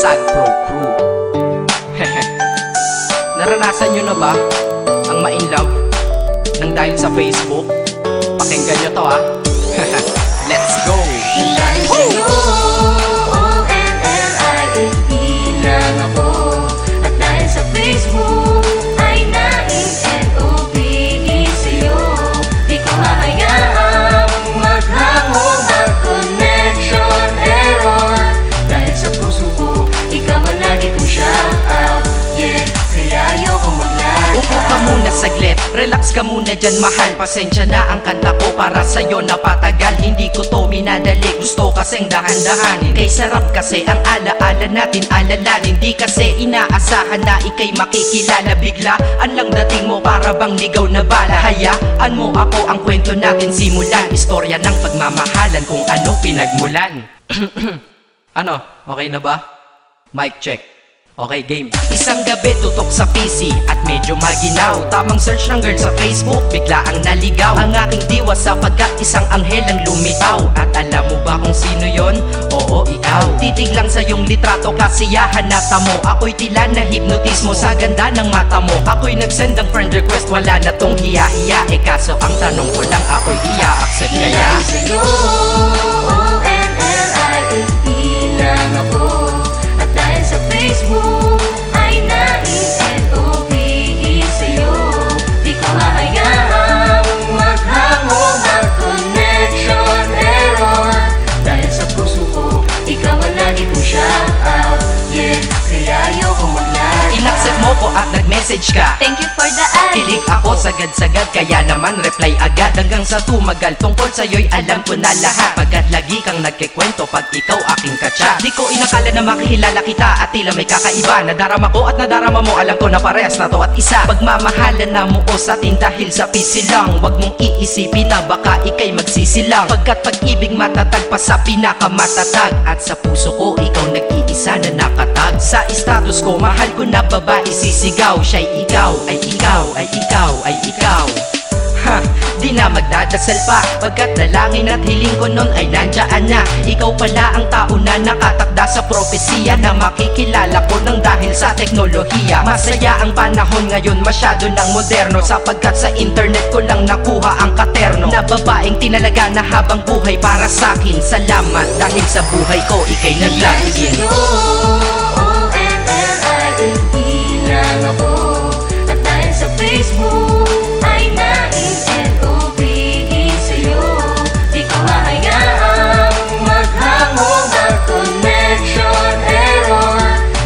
Sad Pro Crew. Naranasan nyo na ba ang ma-inlove nang dahil sa Facebook? Pakinggan nyo to Let's go! Dahil sa'yo, O-N-L-I-F-E lang ako. At dahil sa Facebook ay na-N-O-V-E sa'yo. Di ko hahayaang maghango, mag-connection error. Dahil sa puso ko, ikaw ang lagi kong shout out. Yeah, kaya ayoko mag-lag. Upo ka muna saglit, relax ka muna dyan mahal. Pasensya na ang kanta ko para sa'yo napatagal. Hindi ko to minadali, gusto kasing dahan-dahanin. Kay sarap kasi ang alaala natin alalanin. Di kasi inaasahan na ikay makikilala. Biglaan lang dating mo para bang ligaw na bala. Hayaan mo ako ang kwento natin simulan. Istorya ng pagmamahalan kung ano pinagmulan. Ano? Okay na ba? Mic check. Okay, game. Isang gabi tutok sa PC at medyo maginaw. Tamang search ng girl sa Facebook, bigla ang naligaw. Ang aking diwa sapagkat isang anghel ang lumitaw. At alam mo ba kung sino yon? Oo, ikaw. Titig lang sa iyong litrato, kasiyahan na tamo. Ako'y tila na hipnotismo sa ganda ng mata mo. Ako'y nag-send ng friend request, wala na tong hiya-hiya. Kaso ang tanong ko lang, ako'y iya-accept kaya? Dahil sa'yo, O-N-L-I-F-E lang ako. At dahil sa Facebook ay na-N-O-V-E sa'yo. Di ko hahayaang maghango, mag-connection error. Dahil sa puso ko, ikaw ang lagi kong shout out. Yeah, kaya ayoko mag-lag. Inaccept mo ko at nag-message ka. Thank you for the ad. Kilig ako sagad-sagad, kaya naman reply agad. Hanggang sa tumagal, tungkol sa'yo'y alam ko na lahat. Pagkat lagi kang nagkikwento pag ikaw aking katsa. Di ko inakala na makikilala kita at tila may kakaiba. Nadarama ko at nadarama mo, alam ko na parehas na to at isa. Pagmamahalan na mo o sa atin dahil sa PC lang. Huwag mong iisipin na baka ikay magsisilang. Pagkat pag-ibig matatag pa sa pinakamatatag. At sa puso ko, ikaw nag-iisa na nakatag. Sa status ko, mahal ko na babae sisigaw. Siya'y ikaw, ay ikaw, ay ikaw, ay ikaw. Ha, di na magdadasal pa. Pagkat dalangin at hiling ko nun ay nandiyan na. Ikaw pala ang tao na nakatakda sa propesiya. Na makikilala ko nang dahil sa teknolohiya. Masaya ang panahon ngayon, masyado ng moderno. Sapagkat sa internet ko lang nakuha ang katerno. Na babaeng tinalaga na habang buhay para sa'kin. Salamat dahil sa buhay ko, ikay naglagin. O-N-L-I-F-E lang ako. At dahil sa Facebook ay na-N-O-V-E sa'yo. Di ko hahayaang maghango, mag-connection error.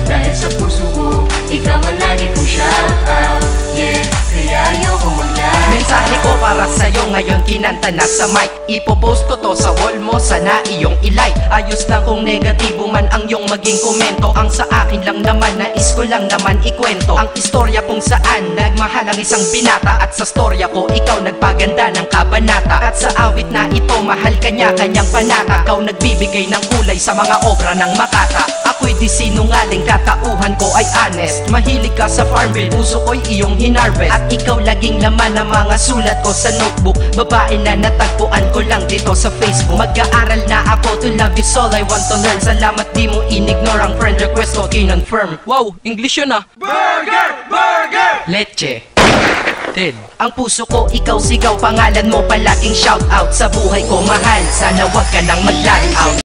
Dahil sa puso ko, ikaw ang lagi kong shout out. Yeah, kaya ayoko mag-lag. Mensahe ko para sa'yo ngayon kinanta na sa mic. Ipopost ko to sa wall mo, sana iyong ilike. Ayos lang kung negatibo man ang iyong maging komento. Ang sa akin lang naman, nais ko lang naman ikwento ang istorya kung saan nagmahal ang isang binata. At sa storya ko, ikaw nagpaganda ng kabanata. At sa awit na ito, mahal kanya kanyang panata. Ikaw nagbibigay ng kulay sa mga obra ng Makata. Ako'y di sinungaling, katauhan ko ay honest. Mahilig ka sa Farmville, puso ko'y iyong hinarvest. At ikaw laging laman ng mga sulat ko sa notebook. Babae na natagpuan ko lang dito sa Facebook. Mag-aaral na ako, to love is all I want to learn. Salamat di mo inignore ang friend request ko, kinonfirm. Wow, English yun Burger! Burger! Leche. Ted. Ang puso ko, ikaw sigaw, pangalan mo palaging shout out. Sa buhay ko mahal, sana wag ka lang mag-lag out.